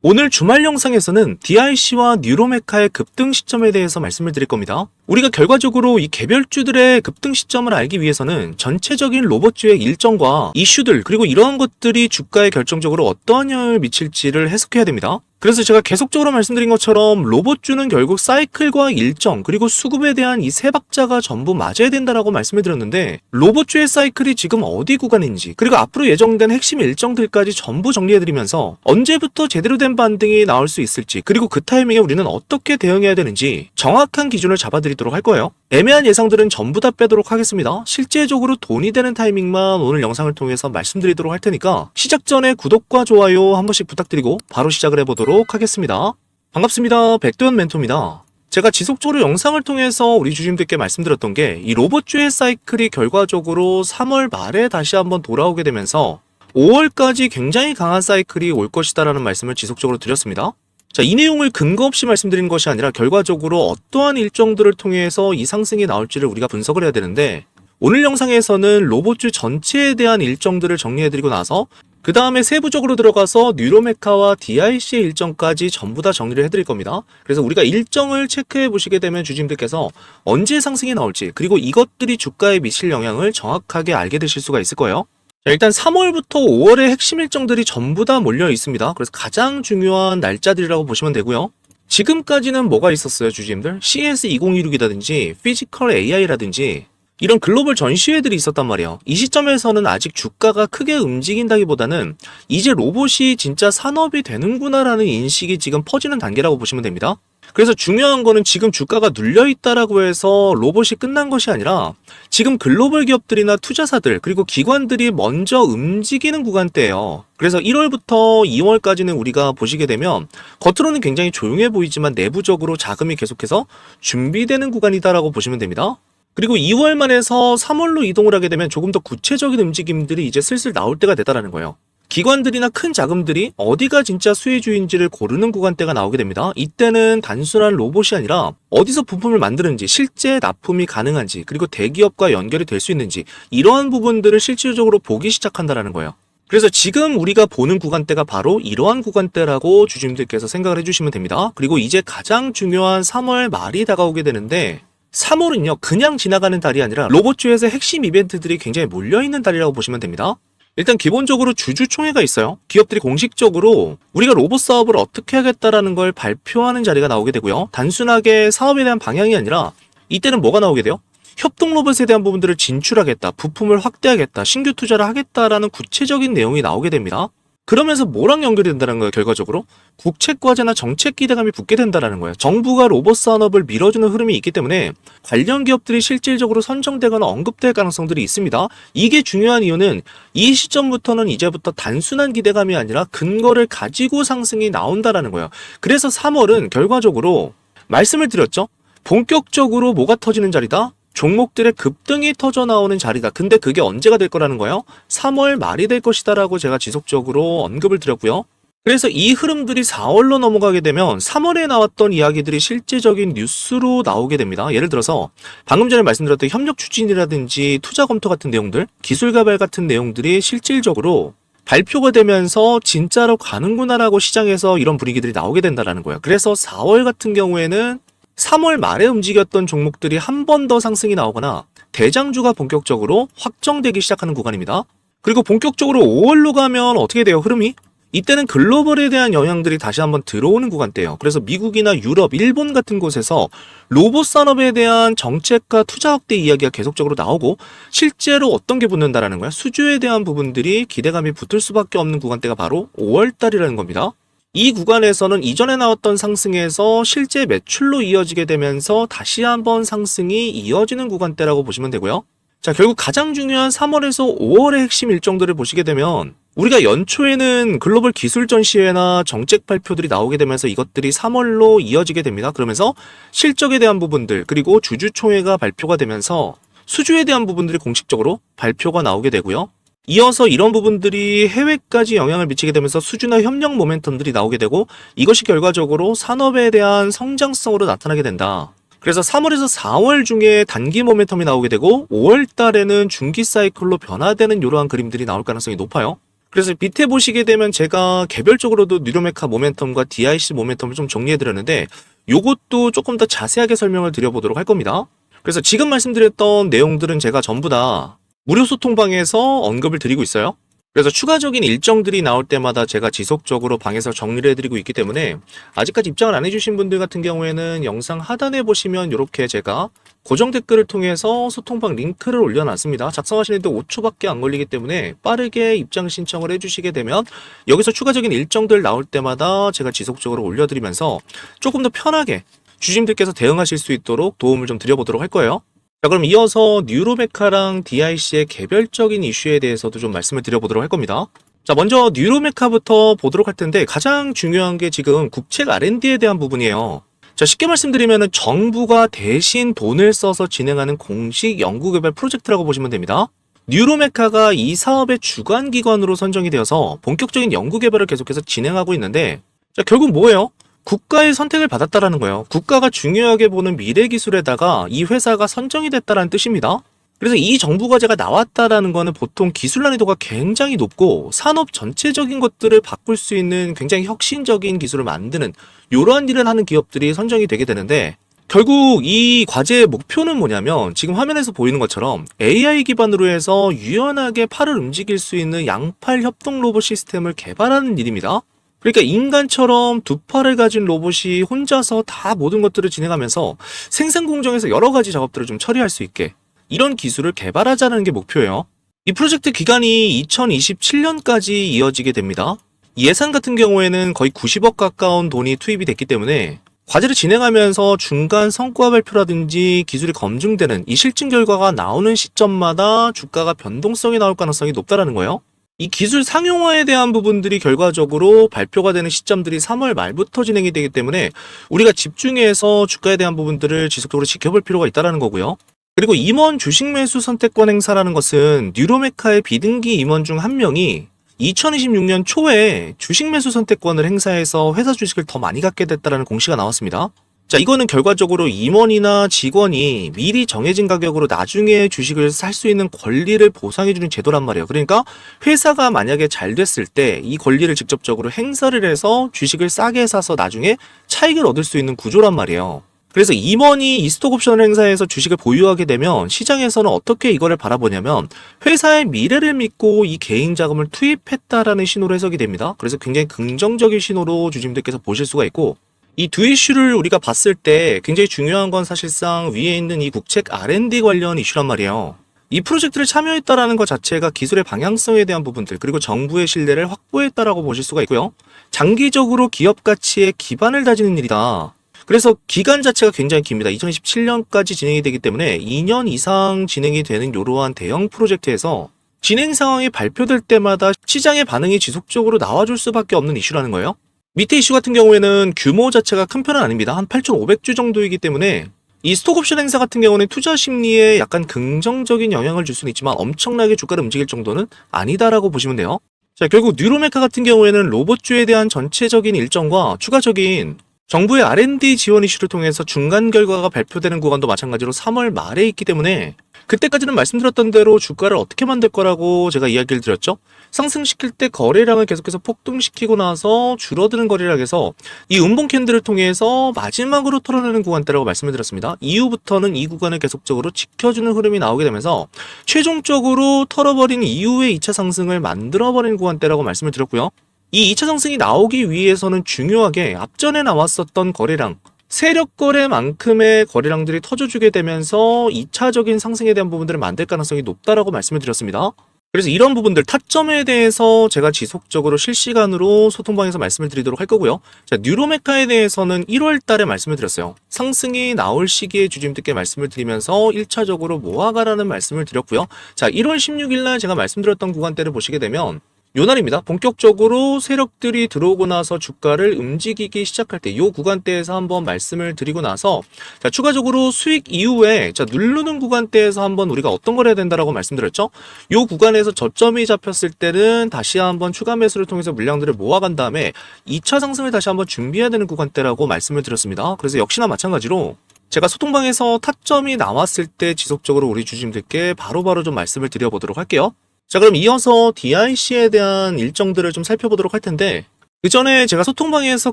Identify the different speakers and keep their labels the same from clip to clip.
Speaker 1: 오늘 주말 영상에서는 DIC와 뉴로메카의 급등 시점에 대해서 말씀을 드릴 겁니다. 우리가 결과적으로 이 개별주들의 급등 시점을 알기 위해서는 전체적인 로봇주의 일정과 이슈들 그리고 이러한 것들이 주가에 결정적으로 어떠한 영향을 미칠지를 해석해야 됩니다. 그래서 제가 계속적으로 말씀드린 것처럼 로봇주는 결국 사이클과 일정 그리고 수급에 대한 이 세 박자가 전부 맞아야 된다라고 말씀을 드렸는데 로봇주의 사이클이 지금 어디 구간인지 그리고 앞으로 예정된 핵심 일정들까지 전부 정리해드리면서 언제부터 제대로 된 반등이 나올 수 있을지 그리고 그 타이밍에 우리는 어떻게 대응해야 되는지 정확한 기준을 잡아드리도록 할 거예요. 애매한 예상들은 전부 다 빼도록 하겠습니다. 실제적으로 돈이 되는 타이밍만 오늘 영상을 통해서 말씀드리도록 할 테니까 시작 전에 구독과 좋아요 한 번씩 부탁드리고 바로 시작을 해보도록 하겠습니다. 반갑습니다. 백도현 멘토입니다. 제가 지속적으로 영상을 통해서 우리 주주님들께 말씀드렸던 게 이 로봇주의 사이클이 결과적으로 3월 말에 다시 한번 돌아오게 되면서 5월까지 굉장히 강한 사이클이 올 것이다라는 말씀을 지속적으로 드렸습니다. 자, 이 내용을 근거 없이 말씀드린 것이 아니라 결과적으로 어떠한 일정들을 통해서 이 상승이 나올지를 우리가 분석을 해야 되는데 오늘 영상에서는 로봇주 전체에 대한 일정들을 정리해드리고 나서 그 다음에 세부적으로 들어가서 뉴로메카와 DIC의 일정까지 전부 다 정리를 해드릴 겁니다. 그래서 우리가 일정을 체크해 보시게 되면 주주님들께서 언제 상승이 나올지 그리고 이것들이 주가에 미칠 영향을 정확하게 알게 되실 수가 있을 거예요. 자, 일단 3월부터 5월의 핵심 일정들이 전부 다 몰려 있습니다. 그래서 가장 중요한 날짜들이라고 보시면 되고요. 지금까지는 뭐가 있었어요, 주주님들? CS2016이라든지 피지컬 AI라든지 이런 글로벌 전시회들이 있었단 말이에요. 이 시점에서는 아직 주가가 크게 움직인다기보다는 이제 로봇이 진짜 산업이 되는구나라는 인식이 지금 퍼지는 단계라고 보시면 됩니다. 그래서 중요한 거는 지금 주가가 눌려있다라고 해서 로봇이 끝난 것이 아니라 지금 글로벌 기업들이나 투자사들 그리고 기관들이 먼저 움직이는 구간대예요. 그래서 1월부터 2월까지는 우리가 보시게 되면 겉으로는 굉장히 조용해 보이지만 내부적으로 자금이 계속해서 준비되는 구간이다라고 보시면 됩니다. 그리고 2월만 해서 3월로 이동을 하게 되면 조금 더 구체적인 움직임들이 이제 슬슬 나올 때가 됐다라는 거예요. 기관들이나 큰 자금들이 어디가 진짜 수혜주인지를 고르는 구간대가 나오게 됩니다. 이때는 단순한 로봇이 아니라 어디서 부품을 만드는지 실제 납품이 가능한지 그리고 대기업과 연결이 될 수 있는지 이러한 부분들을 실질적으로 보기 시작한다는 거예요. 그래서 지금 우리가 보는 구간대가 바로 이러한 구간대라고 주주님들께서 생각을 해주시면 됩니다. 그리고 이제 가장 중요한 3월 말이 다가오게 되는데 3월은요 그냥 지나가는 달이 아니라 로봇주에서 핵심 이벤트들이 굉장히 몰려있는 달이라고 보시면 됩니다. 일단 기본적으로 주주총회가 있어요. 기업들이 공식적으로 우리가 로봇 사업을 어떻게 하겠다라는 걸 발표하는 자리가 나오게 되고요. 단순하게 사업에 대한 방향이 아니라 이때는 뭐가 나오게 돼요? 협동 로봇에 대한 부분들을 진출하겠다, 부품을 확대하겠다, 신규 투자를 하겠다라는 구체적인 내용이 나오게 됩니다. 그러면서 뭐랑 연결이 된다는 거예요, 결과적으로? 국책과제나 정책 기대감이 붙게 된다는 거예요. 정부가 로봇 산업을 밀어주는 흐름이 있기 때문에 관련 기업들이 실질적으로 선정되거나 언급될 가능성들이 있습니다. 이게 중요한 이유는 이 시점부터는 이제부터 단순한 기대감이 아니라 근거를 가지고 상승이 나온다는 거예요. 그래서 3월은 결과적으로 말씀을 드렸죠. 본격적으로 뭐가 터지는 자리다? 종목들의 급등이 터져 나오는 자리다. 근데 그게 언제가 될 거라는 거예요? 3월 말이 될 것이다 라고 제가 지속적으로 언급을 드렸고요. 그래서 이 흐름들이 4월로 넘어가게 되면 3월에 나왔던 이야기들이 실제적인 뉴스로 나오게 됩니다. 예를 들어서 방금 전에 말씀드렸던 협력 추진이라든지 투자 검토 같은 내용들, 기술 개발 같은 내용들이 실질적으로 발표가 되면서 진짜로 가는구나라고 시장에서 이런 분위기들이 나오게 된다는 거예요. 그래서 4월 같은 경우에는 3월 말에 움직였던 종목들이 한 번 더 상승이 나오거나 대장주가 본격적으로 확정되기 시작하는 구간입니다. 그리고 본격적으로 5월로 가면 어떻게 돼요, 흐름이? 이때는 글로벌에 대한 영향들이 다시 한번 들어오는 구간대예요. 그래서 미국이나 유럽, 일본 같은 곳에서 로봇 산업에 대한 정책과 투자 확대 이야기가 계속적으로 나오고 실제로 어떤 게 붙는다라는 거야? 수주에 대한 부분들이 기대감이 붙을 수밖에 없는 구간대가 바로 5월달이라는 겁니다. 이 구간에서는 이전에 나왔던 상승에서 실제 매출로 이어지게 되면서 다시 한번 상승이 이어지는 구간대라고 보시면 되고요. 자, 결국 가장 중요한 3월에서 5월의 핵심 일정들을 보시게 되면 우리가 연초에는 글로벌 기술 전시회나 정책 발표들이 나오게 되면서 이것들이 3월로 이어지게 됩니다. 그러면서 실적에 대한 부분들 그리고 주주총회가 발표가 되면서 수주에 대한 부분들이 공식적으로 발표가 나오게 되고요. 이어서 이런 부분들이 해외까지 영향을 미치게 되면서 수주나 협력 모멘텀들이 나오게 되고 이것이 결과적으로 산업에 대한 성장성으로 나타나게 된다. 그래서 3월에서 4월 중에 단기 모멘텀이 나오게 되고 5월 달에는 중기 사이클로 변화되는 이러한 그림들이 나올 가능성이 높아요. 그래서 밑에 보시게 되면 제가 개별적으로도 뉴로메카 모멘텀과 DIC 모멘텀을 좀 정리해드렸는데 요것도 조금 더 자세하게 설명을 드려보도록 할 겁니다. 그래서 지금 말씀드렸던 내용들은 제가 전부 다 무료 소통방에서 언급을 드리고 있어요. 그래서 추가적인 일정들이 나올 때마다 제가 지속적으로 방에서 정리를 해드리고 있기 때문에 아직까지 입장을 안 해주신 분들 같은 경우에는 영상 하단에 보시면 이렇게 제가 고정 댓글을 통해서 소통방 링크를 올려놨습니다. 작성하시는데 5초밖에 안 걸리기 때문에 빠르게 입장 신청을 해주시게 되면 여기서 추가적인 일정들 나올 때마다 제가 지속적으로 올려드리면서 조금 더 편하게 주주님들께서 대응하실 수 있도록 도움을 좀 드려보도록 할 거예요. 자, 그럼 이어서 뉴로메카랑 DIC의 개별적인 이슈에 대해서도 좀 말씀을 드려보도록 할 겁니다. 자, 먼저 뉴로메카부터 보도록 할 텐데 가장 중요한 게 지금 국책 R&D에 대한 부분이에요. 자, 쉽게 말씀드리면 정부가 대신 돈을 써서 진행하는 공식 연구개발 프로젝트라고 보시면 됩니다. 뉴로메카가 이 사업의 주관기관으로 선정이 되어서 본격적인 연구개발을 계속해서 진행하고 있는데 자, 결국 뭐예요? 국가의 선택을 받았다라는 거예요. 국가가 중요하게 보는 미래 기술에다가 이 회사가 선정이 됐다라는 뜻입니다. 그래서 이 정부 과제가 나왔다라는 거는 보통 기술 난이도가 굉장히 높고 산업 전체적인 것들을 바꿀 수 있는 굉장히 혁신적인 기술을 만드는 이러한 일을 하는 기업들이 선정이 되게 되는데 결국 이 과제의 목표는 뭐냐면 지금 화면에서 보이는 것처럼 AI 기반으로 해서 유연하게 팔을 움직일 수 있는 양팔 협동 로봇 시스템을 개발하는 일입니다. 그러니까 인간처럼 두 팔을 가진 로봇이 혼자서 다 모든 것들을 진행하면서 생산 공정에서 여러 가지 작업들을 좀 처리할 수 있게 이런 기술을 개발하자는 게 목표예요. 이 프로젝트 기간이 2027년까지 이어지게 됩니다. 예산 같은 경우에는 거의 90억 가까운 돈이 투입이 됐기 때문에 과제를 진행하면서 중간 성과 발표라든지 기술이 검증되는 이 실증 결과가 나오는 시점마다 주가가 변동성이 나올 가능성이 높다라는 거예요. 이 기술 상용화에 대한 부분들이 결과적으로 발표가 되는 시점들이 3월 말부터 진행이 되기 때문에 우리가 집중해서 주가에 대한 부분들을 지속적으로 지켜볼 필요가 있다는 거고요. 그리고 임원 주식 매수 선택권 행사라는 것은 뉴로메카의 비등기 임원 중 한 명이 2026년 초에 주식 매수 선택권을 행사해서 회사 주식을 더 많이 갖게 됐다는 공시가 나왔습니다. 자, 이거는 결과적으로 임원이나 직원이 미리 정해진 가격으로 나중에 주식을 살 수 있는 권리를 보상해주는 제도란 말이에요. 그러니까 회사가 만약에 잘 됐을 때 이 권리를 직접적으로 행사를 해서 주식을 싸게 사서 나중에 차익을 얻을 수 있는 구조란 말이에요. 그래서 임원이 이 스톡 옵션을 행사해서 주식을 보유하게 되면 시장에서는 어떻게 이거를 바라보냐면 회사의 미래를 믿고 이 개인 자금을 투입했다라는 신호로 해석이 됩니다. 그래서 굉장히 긍정적인 신호로 주주님들께서 보실 수가 있고 이 두 이슈를 우리가 봤을 때 굉장히 중요한 건 사실상 위에 있는 이 국책 R&D 관련 이슈란 말이에요. 이 프로젝트를 참여했다라는 것 자체가 기술의 방향성에 대한 부분들 그리고 정부의 신뢰를 확보했다라고 보실 수가 있고요. 장기적으로 기업 가치의 기반을 다지는 일이다. 그래서 기간 자체가 굉장히 깁니다. 2027년까지 진행이 되기 때문에 2년 이상 진행이 되는 이러한 대형 프로젝트에서 진행 상황이 발표될 때마다 시장의 반응이 지속적으로 나와줄 수밖에 없는 이슈라는 거예요. 밑에 이슈 같은 경우에는 규모 자체가 큰 편은 아닙니다. 한 8,500주 정도이기 때문에 이 스톡옵션 행사 같은 경우는 투자 심리에 약간 긍정적인 영향을 줄 수는 있지만 엄청나게 주가를 움직일 정도는 아니다라고 보시면 돼요. 자, 결국 뉴로메카 같은 경우에는 로봇주에 대한 전체적인 일정과 추가적인 정부의 R&D 지원 이슈를 통해서 중간 결과가 발표되는 구간도 마찬가지로 3월 말에 있기 때문에 그때까지는 말씀드렸던 대로 주가를 어떻게 만들 거라고 제가 이야기를 드렸죠. 상승시킬 때 거래량을 계속해서 폭등시키고 나서 줄어드는 거래량에서 이 음봉 캔들을 통해서 마지막으로 털어내는 구간대라고 말씀을 드렸습니다. 이후부터는 이 구간을 계속적으로 지켜주는 흐름이 나오게 되면서 최종적으로 털어버린 이후의 2차 상승을 만들어버린 구간대라고 말씀을 드렸고요. 이 2차 상승이 나오기 위해서는 중요하게 앞전에 나왔었던 거래량 세력 거래만큼의 거래량들이 터져주게 되면서 2차적인 상승에 대한 부분들을 만들 가능성이 높다라고 말씀을 드렸습니다. 그래서 이런 부분들 타점에 대해서 제가 지속적으로 실시간으로 소통방에서 말씀을 드리도록 할 거고요. 자, 뉴로메카에 대해서는 1월 달에 말씀을 드렸어요. 상승이 나올 시기에 주주님들께 말씀을 드리면서 1차적으로 모아가라는 말씀을 드렸고요. 자, 1월 16일 날 제가 말씀드렸던 구간대를 보시게 되면 요 날입니다. 본격적으로 세력들이 들어오고 나서 주가를 움직이기 시작할 때 요 구간대에서 한번 말씀을 드리고 나서 자, 추가적으로 수익 이후에 자, 누르는 구간대에서 한번 우리가 어떤 걸 해야 된다라고 말씀드렸죠. 요 구간에서 저점이 잡혔을 때는 다시 한번 추가 매수를 통해서 물량들을 모아간 다음에 2차 상승을 다시 한번 준비해야 되는 구간대라고 말씀을 드렸습니다. 그래서 역시나 마찬가지로 제가 소통방에서 타점이 나왔을 때 지속적으로 우리 주주님들께 바로바로 좀 말씀을 드려보도록 할게요. 자, 그럼 이어서 DIC에 대한 일정들을 좀 살펴보도록 할 텐데, 그 전에 제가 소통방에서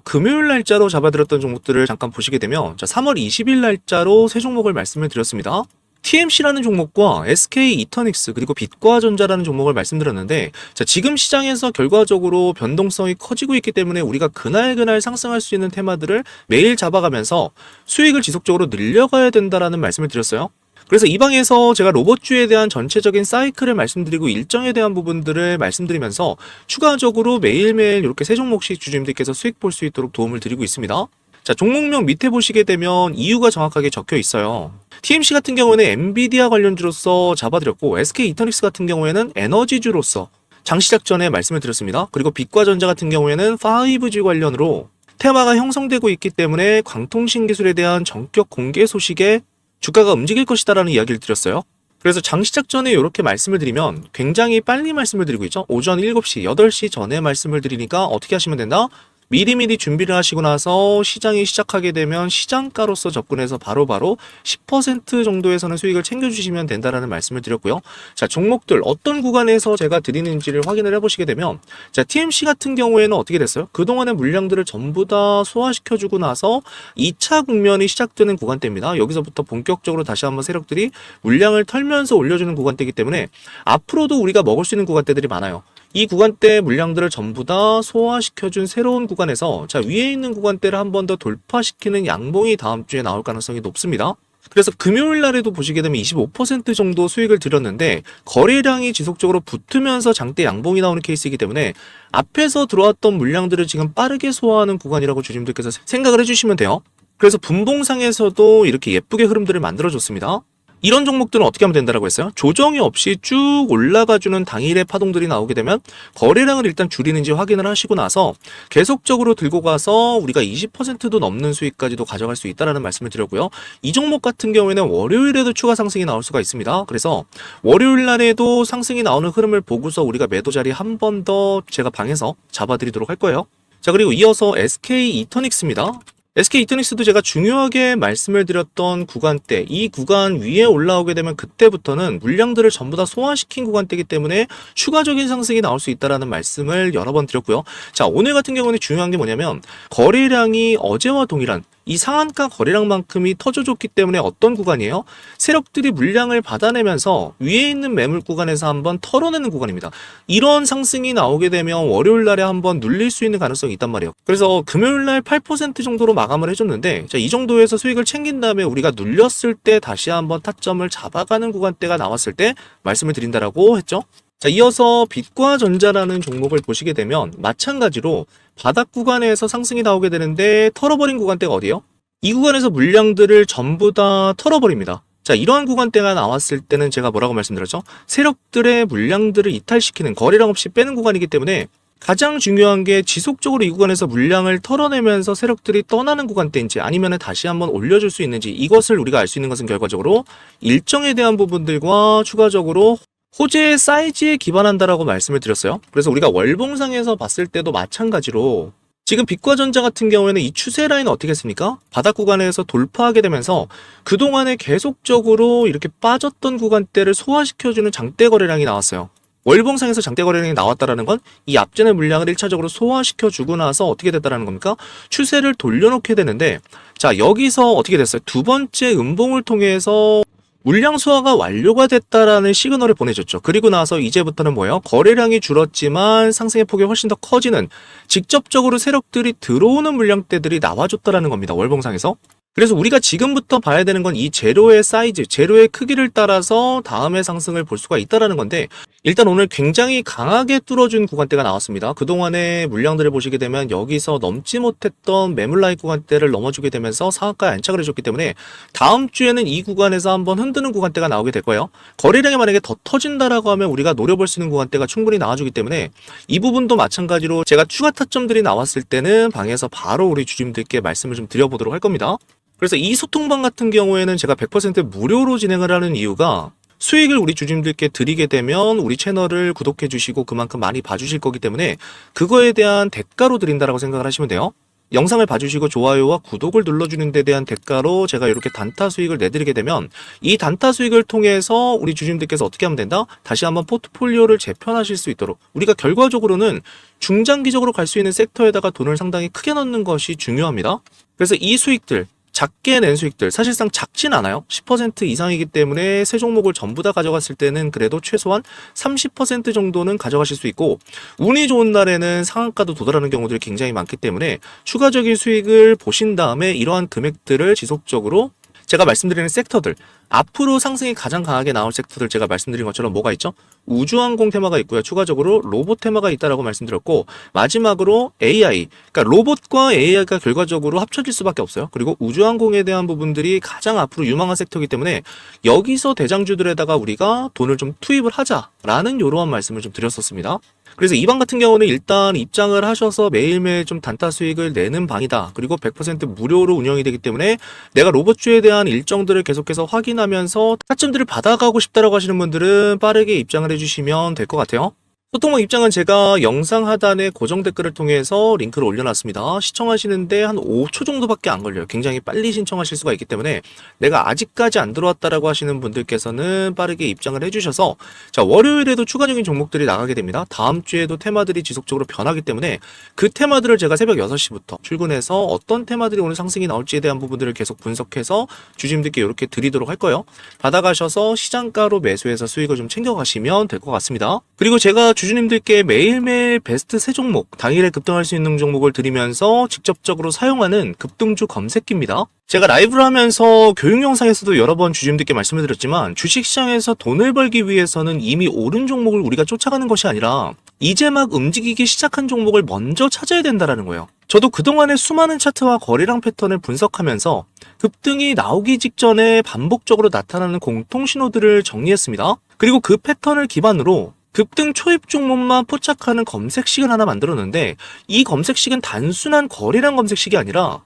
Speaker 1: 금요일 날짜로 잡아드렸던 종목들을 잠깐 보시게 되면, 자, 3월 20일 날짜로 세 종목을 말씀을 드렸습니다. TMC라는 종목과 SK 이터닉스 그리고 빛과전자라는 종목을 말씀드렸는데, 자, 지금 시장에서 결과적으로 변동성이 커지고 있기 때문에 우리가 그날 상승할 수 있는 테마들을 매일 잡아가면서 수익을 지속적으로 늘려가야 된다라는 말씀을 드렸어요. 그래서 이 방에서 제가 로봇주에 대한 전체적인 사이클을 말씀드리고 일정에 대한 부분들을 말씀드리면서 추가적으로 매일매일 이렇게 세 종목씩 주주님들께서 수익 볼 수 있도록 도움을 드리고 있습니다. 자, 종목명 밑에 보시게 되면 이유가 정확하게 적혀 있어요. TMC 같은 경우에는 엔비디아 관련주로서 잡아드렸고, SK 이터닉스 같은 경우에는 에너지주로서 장시작 전에 말씀을 드렸습니다. 그리고 빛과전자 같은 경우에는 5G 관련으로 테마가 형성되고 있기 때문에 광통신 기술에 대한 전격 공개 소식에 주가가 움직일 것이다라는 이야기를 드렸어요. 그래서 장시작 전에 이렇게 말씀을 드리면 굉장히 빨리 말씀을 드리고 있죠. 오전 7시, 8시 전에 말씀을 드리니까 어떻게 하시면 된다? 미리미리 준비를 하시고 나서 시장이 시작하게 되면 시장가로서 접근해서 바로바로 10% 정도에서는 수익을 챙겨주시면 된다라는 말씀을 드렸고요. 자, 종목들 어떤 구간에서 제가 드리는지를 확인을 해보시게 되면, 자, TMC 같은 경우에는 어떻게 됐어요? 그동안의 물량들을 전부 다 소화시켜주고 나서 2차 국면이 시작되는 구간대입니다. 여기서부터 본격적으로 다시 한번 세력들이 물량을 털면서 올려주는 구간대이기 때문에 앞으로도 우리가 먹을 수 있는 구간대들이 많아요. 이 구간대 물량들을 전부 다 소화시켜준 새로운 구간에서, 자, 위에 있는 구간대를 한 번 더 돌파시키는 양봉이 다음 주에 나올 가능성이 높습니다. 그래서 금요일 날에도 보시게 되면 25% 정도 수익을 드렸는데 거래량이 지속적으로 붙으면서 장대 양봉이 나오는 케이스이기 때문에 앞에서 들어왔던 물량들을 지금 빠르게 소화하는 구간이라고 주주님들께서 생각을 해주시면 돼요. 그래서 분봉상에서도 이렇게 예쁘게 흐름들을 만들어줬습니다. 이런 종목들은 어떻게 하면 된다라고 했어요? 조정이 없이 쭉 올라가주는 당일의 파동들이 나오게 되면 거래량을 일단 줄이는지 확인을 하시고 나서 계속적으로 들고 가서 우리가 20%도 넘는 수익까지도 가져갈 수 있다는 말씀을 드렸고요. 이 종목 같은 경우에는 월요일에도 추가 상승이 나올 수가 있습니다. 그래서 월요일 날에도 상승이 나오는 흐름을 보고서 우리가 매도 자리 한 번 더 제가 방에서 잡아드리도록 할 거예요. 자, 그리고 이어서 SK 이터닉스입니다. SK 이터닉스도 제가 중요하게 말씀을 드렸던 구간대, 이 구간 위에 올라오게 되면 그때부터는 물량들을 전부 다 소화시킨 구간대이기 때문에 추가적인 상승이 나올 수 있다는 말씀을 여러 번 드렸고요. 자, 오늘 같은 경우는 중요한 게 뭐냐면 거래량이 어제와 동일한 이 상한가 거래량만큼이 터져줬기 때문에 어떤 구간이에요? 세력들이 물량을 받아내면서 위에 있는 매물 구간에서 한번 털어내는 구간입니다. 이런 상승이 나오게 되면 월요일 날에 한번 눌릴 수 있는 가능성이 있단 말이에요. 그래서 금요일 날 8% 정도로 마감을 해줬는데, 자, 이 정도에서 수익을 챙긴 다음에 우리가 눌렸을 때 다시 한번 타점을 잡아가는 구간대가 나왔을 때 말씀을 드린다라고 했죠. 자, 이어서 빛과전자라는 종목을 보시게 되면 마찬가지로 바닥 구간에서 상승이 나오게 되는데 털어버린 구간대가 어디예요? 이 구간에서 물량들을 전부 다 털어버립니다. 자, 이러한 구간대가 나왔을 때는 제가 뭐라고 말씀드렸죠? 세력들의 물량들을 이탈시키는, 거래량 없이 빼는 구간이기 때문에 가장 중요한 게 지속적으로 이 구간에서 물량을 털어내면서 세력들이 떠나는 구간대인지 아니면 다시 한번 올려줄 수 있는지, 이것을 우리가 알 수 있는 것은 결과적으로 일정에 대한 부분들과 추가적으로 호재의 사이즈에 기반한다라고 말씀을 드렸어요. 그래서 우리가 월봉상에서 봤을 때도 마찬가지로 지금 빛과전자 같은 경우에는 이 추세 라인은 어떻게 했습니까? 바닥 구간에서 돌파하게 되면서 그동안에 계속적으로 이렇게 빠졌던 구간대를 소화시켜주는 장대 거래량이 나왔어요. 월봉상에서 장대 거래량이 나왔다라는 건 이 앞전의 물량을 1차적으로 소화시켜주고 나서 어떻게 됐다라는 겁니까? 추세를 돌려놓게 되는데, 자, 여기서 어떻게 됐어요? 두 번째 음봉을 통해서 물량 소화가 완료가 됐다라는 시그널을 보내줬죠. 그리고 나서 이제부터는 뭐예요? 거래량이 줄었지만 상승의 폭이 훨씬 더 커지는, 직접적으로 세력들이 들어오는 물량대들이 나와줬다라는 겁니다. 월봉상에서. 그래서 우리가 지금부터 봐야 되는 건 이 재료의 사이즈, 재료의 크기를 따라서 다음의 상승을 볼 수가 있다라는 건데, 일단 오늘 굉장히 강하게 뚫어준 구간대가 나왔습니다. 그동안의 물량들을 보시게 되면 여기서 넘지 못했던 매물라인 구간대를 넘어주게 되면서 상한가에 안착을 해줬기 때문에 다음 주에는 이 구간에서 한번 흔드는 구간대가 나오게 될 거예요. 거래량이 만약에 더 터진다라고 하면 우리가 노려볼 수 있는 구간대가 충분히 나와주기 때문에 이 부분도 마찬가지로 제가 추가 타점들이 나왔을 때는 방에서 바로 우리 주주님들께 말씀을 좀 드려보도록 할 겁니다. 그래서 이 소통방 같은 경우에는 제가 100% 무료로 진행을 하는 이유가, 수익을 우리 주주님들께 드리게 되면 우리 채널을 구독해 주시고 그만큼 많이 봐주실 거기 때문에 그거에 대한 대가로 드린다라고 생각을 하시면 돼요. 영상을 봐주시고 좋아요와 구독을 눌러주는 데 대한 대가로 제가 이렇게 단타 수익을 내드리게 되면 이 단타 수익을 통해서 우리 주주님들께서 어떻게 하면 된다? 다시 한번 포트폴리오를 재편하실 수 있도록 우리가 결과적으로는 중장기적으로 갈 수 있는 섹터에다가 돈을 상당히 크게 넣는 것이 중요합니다. 그래서 이 수익들 작게 낸 수익들 사실상 작진 않아요. 10% 이상이기 때문에 세 종목을 전부 다 가져갔을 때는 그래도 최소한 30% 정도는 가져가실 수 있고 운이 좋은 날에는 상한가도 도달하는 경우들이 굉장히 많기 때문에 추가적인 수익을 보신 다음에 이러한 금액들을 지속적으로 제가 말씀드리는 섹터들 앞으로 상승이 가장 강하게 나올 섹터들 제가 말씀드린 것처럼 뭐가 있죠? 우주항공 테마가 있고요. 추가적으로 로봇 테마가 있다라고 말씀드렸고 마지막으로 AI 그러니까 로봇과 AI가 결과적으로 합쳐질 수밖에 없어요. 그리고 우주항공에 대한 부분들이 가장 앞으로 유망한 섹터이기 때문에 여기서 대장주들에다가 우리가 돈을 좀 투입을 하자라는 이러한 말씀을 좀 드렸었습니다. 그래서 이 방 같은 경우는 일단 입장을 하셔서 매일매일 좀 단타 수익을 내는 방이다. 그리고 100% 무료로 운영이 되기 때문에 내가 로봇주에 대한 일정들을 계속해서 확인하면서 타점들을 받아가고 싶다라고 하시는 분들은 빠르게 입장을 해주시면 될 것 같아요. 소통방 입장은 제가 영상 하단에 고정 댓글을 통해서 링크를 올려놨습니다. 시청하시는데 한 5초 정도밖에 안 걸려요. 굉장히 빨리 신청하실 수가 있기 때문에 내가 아직까지 안 들어왔다라고 하시는 분들께서는 빠르게 입장을 해주셔서 자 월요일에도 추가적인 종목들이 나가게 됩니다. 다음 주에도 테마들이 지속적으로 변하기 때문에 그 테마들을 제가 새벽 6시부터 출근해서 어떤 테마들이 오늘 상승이 나올지에 대한 부분들을 계속 분석해서 주주님들께 이렇게 드리도록 할 거예요. 받아가셔서 시장가로 매수해서 수익을 좀 챙겨가시면 될 것 같습니다. 그리고 제가 주주님들께 매일매일 베스트 3종목, 당일에 급등할 수 있는 종목을 드리면서 직접적으로 사용하는 급등주 검색기입니다. 제가 라이브를 하면서 교육 영상에서도 여러 번 주주님들께 말씀을 드렸지만 주식시장에서 돈을 벌기 위해서는 이미 오른 종목을 우리가 쫓아가는 것이 아니라 이제 막 움직이기 시작한 종목을 먼저 찾아야 된다는 거예요. 저도 그동안의 수많은 차트와 거래량 패턴을 분석하면서 급등이 나오기 직전에 반복적으로 나타나는 공통신호들을 정리했습니다. 그리고 그 패턴을 기반으로 급등 초입 종목만 포착하는 검색식을 하나 만들었는데 이 검색식은 단순한 거래량 검색식이 아니라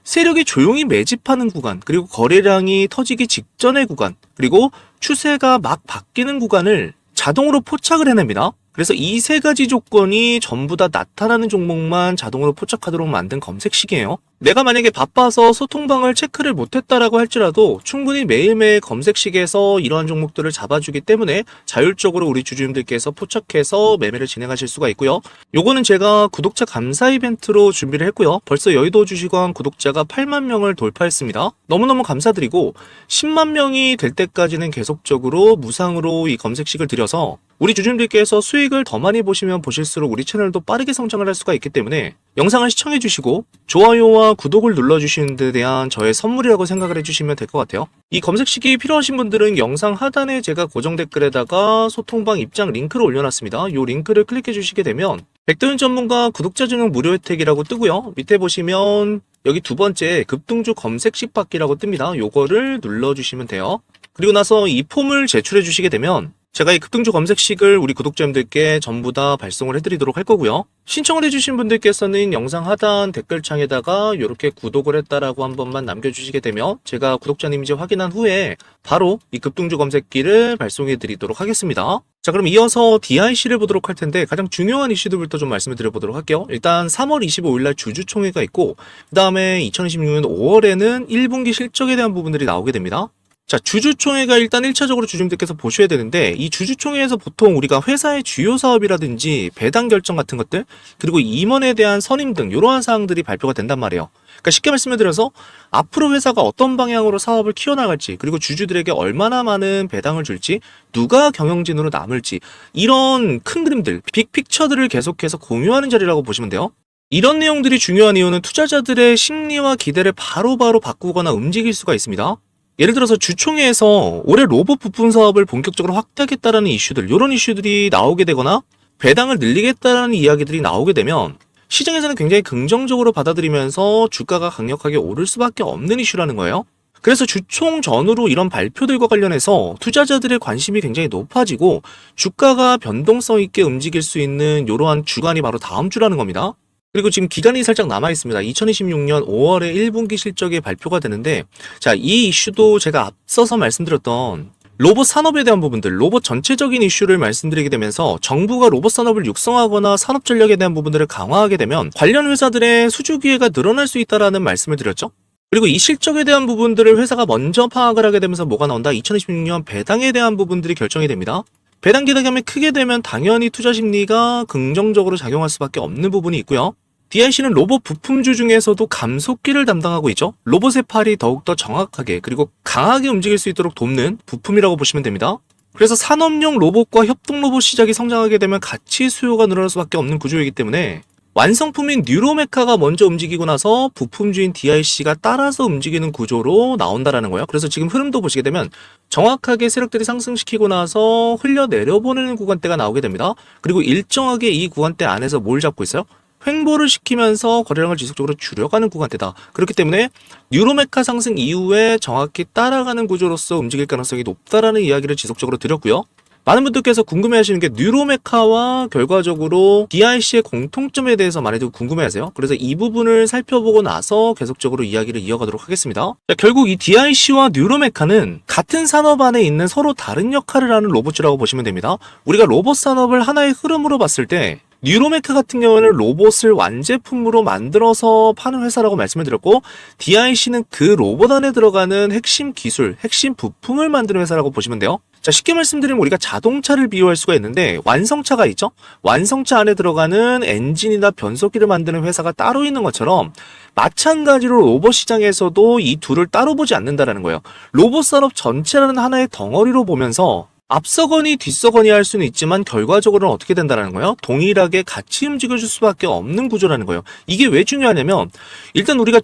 Speaker 1: 세력이 조용히 매집하는 구간, 그리고 거래량이 터지기 직전의 구간, 그리고 추세가 막 바뀌는 구간을 자동으로 포착을 해냅니다. 그래서 이 세 가지 조건이 전부 다 나타나는 종목만 자동으로 포착하도록 만든 검색식이에요. 내가 만약에 바빠서 소통방을 체크를 못했다라고 할지라도 충분히 매일매일 검색식에서 이러한 종목들을 잡아주기 때문에 자율적으로 우리 주주님들께서 포착해서 매매를 진행하실 수가 있고요. 요거는 제가 구독자 감사 이벤트로 준비를 했고요. 벌써 여의도 주식왕 구독자가 8만 명을 돌파했습니다. 너무너무 감사드리고 10만 명이 될 때까지는 계속적으로 무상으로 이 검색식을 드려서 우리 주주님들께서 수익을 더 많이 보시면 보실수록 우리 채널도 빠르게 성장을 할 수가 있기 때문에 영상을 시청해 주시고 좋아요와 구독을 눌러주시는 데 대한 저의 선물이라고 생각을 해주시면 될 것 같아요. 이 검색식이 필요하신 분들은 영상 하단에 제가 고정 댓글에다가 소통방 입장 링크를 올려놨습니다. 이 링크를 클릭해 주시게 되면 백도현 전문가 구독자 전용 무료 혜택이라고 뜨고요. 밑에 보시면 여기 두 번째 급등주 검색식 받기라고 뜹니다. 요거를 눌러주시면 돼요. 그리고 나서 이 폼을 제출해 주시게 되면 제가 이 급등주 검색식을 우리 구독자님들께 전부 다 발송을 해드리도록 할 거고요. 신청을 해주신 분들께서는 영상 하단 댓글창에다가 이렇게 구독을 했다라고 한 번만 남겨주시게 되면 제가 구독자님인지 확인한 후에 바로 이 급등주 검색기를 발송해드리도록 하겠습니다. 자, 그럼 이어서 DIC를 보도록 할 텐데 가장 중요한 이슈들부터 좀 말씀을 드려보도록 할게요. 일단 3월 25일날 주주총회가 있고 그 다음에 2026년 5월에는 1분기 실적에 대한 부분들이 나오게 됩니다. 자, 주주총회가 일단 1차적으로 주주님들께서 보셔야 되는데 이 주주총회에서 보통 우리가 회사의 주요 사업이라든지 배당 결정 같은 것들 그리고 임원에 대한 선임 등 이러한 사항들이 발표가 된단 말이에요. 그러니까 쉽게 말씀을 드려서 앞으로 회사가 어떤 방향으로 사업을 키워나갈지 그리고 주주들에게 얼마나 많은 배당을 줄지 누가 경영진으로 남을지 이런 큰 그림들 빅픽처들을 계속해서 공유하는 자리라고 보시면 돼요. 이런 내용들이 중요한 이유는 투자자들의 심리와 기대를 바로바로 바꾸거나 움직일 수가 있습니다. 예를 들어서 주총회에서 올해 로봇 부품 사업을 본격적으로 확대하겠다라는 이슈들, 이런 이슈들이 나오게 되거나 배당을 늘리겠다라는 이야기들이 나오게 되면 시장에서는 굉장히 긍정적으로 받아들이면서 주가가 강력하게 오를 수밖에 없는 이슈라는 거예요. 그래서 주총 전후로 이런 발표들과 관련해서 투자자들의 관심이 굉장히 높아지고 주가가 변동성 있게 움직일 수 있는 이러한 주간이 바로 다음 주라는 겁니다. 그리고 지금 기간이 살짝 남아 있습니다. 2026년 5월에 1분기 실적이 발표가 되는데 자, 이 이슈도 제가 앞서서 말씀드렸던 로봇 산업에 대한 부분들, 로봇 전체적인 이슈를 말씀드리게 되면서 정부가 로봇 산업을 육성하거나 산업 전략에 대한 부분들을 강화하게 되면 관련 회사들의 수주 기회가 늘어날 수 있다라는 말씀을 드렸죠. 그리고 이 실적에 대한 부분들을 회사가 먼저 파악을 하게 되면서 뭐가 나온다? 2026년 배당에 대한 부분들이 결정이 됩니다. 배당 기대감이 크게 되면 당연히 투자 심리가 긍정적으로 작용할 수밖에 없는 부분이 있고요. DIC는 로봇 부품주 중에서도 감속기를 담당하고 있죠. 로봇의 팔이 더욱더 정확하게 그리고 강하게 움직일 수 있도록 돕는 부품이라고 보시면 됩니다. 그래서 산업용 로봇과 협동 로봇 시장이 성장하게 되면 같이 수요가 늘어날 수밖에 없는 구조이기 때문에 완성품인 뉴로메카가 먼저 움직이고 나서 부품주인 DIC가 따라서 움직이는 구조로 나온다라는 거예요. 그래서 지금 흐름도 보시게 되면 정확하게 세력들이 상승시키고 나서 흘려내려보내는 구간대가 나오게 됩니다. 그리고 일정하게 이 구간대 안에서 뭘 잡고 있어요? 횡보를 시키면서 거래량을 지속적으로 줄여가는 구간대다. 그렇기 때문에 뉴로메카 상승 이후에 정확히 따라가는 구조로서 움직일 가능성이 높다라는 이야기를 지속적으로 드렸고요. 많은 분들께서 궁금해하시는 게 뉴로메카와 결과적으로 DIC의 공통점에 대해서 많이들 궁금해하세요. 그래서 이 부분을 살펴보고 나서 계속적으로 이야기를 이어가도록 하겠습니다. 자, 결국 이 DIC와 뉴로메카는 같은 산업 안에 있는 서로 다른 역할을 하는 로봇이라고 보시면 됩니다. 우리가 로봇 산업을 하나의 흐름으로 봤을 때 뉴로메카 같은 경우는 로봇을 완제품으로 만들어서 파는 회사라고 말씀을 드렸고 DIC는 그 로봇 안에 들어가는 핵심 기술, 핵심 부품을 만드는 회사라고 보시면 돼요. 자, 쉽게 말씀드리면 우리가 자동차를 비유할 수가 있는데 완성차가 있죠? 완성차 안에 들어가는 엔진이나 변속기를 만드는 회사가 따로 있는 것처럼 마찬가지로 로봇 시장에서도 이 둘을 따로 보지 않는다라는 거예요. 로봇 산업 전체라는 하나의 덩어리로 보면서 앞서거니 뒤서거니 할 수는 있지만 결과적으로는 어떻게 된다는 거예요? 동일하게 같이 움직여줄 수밖에 없는 구조라는 거예요. 이게 왜 중요하냐면 일단 우리가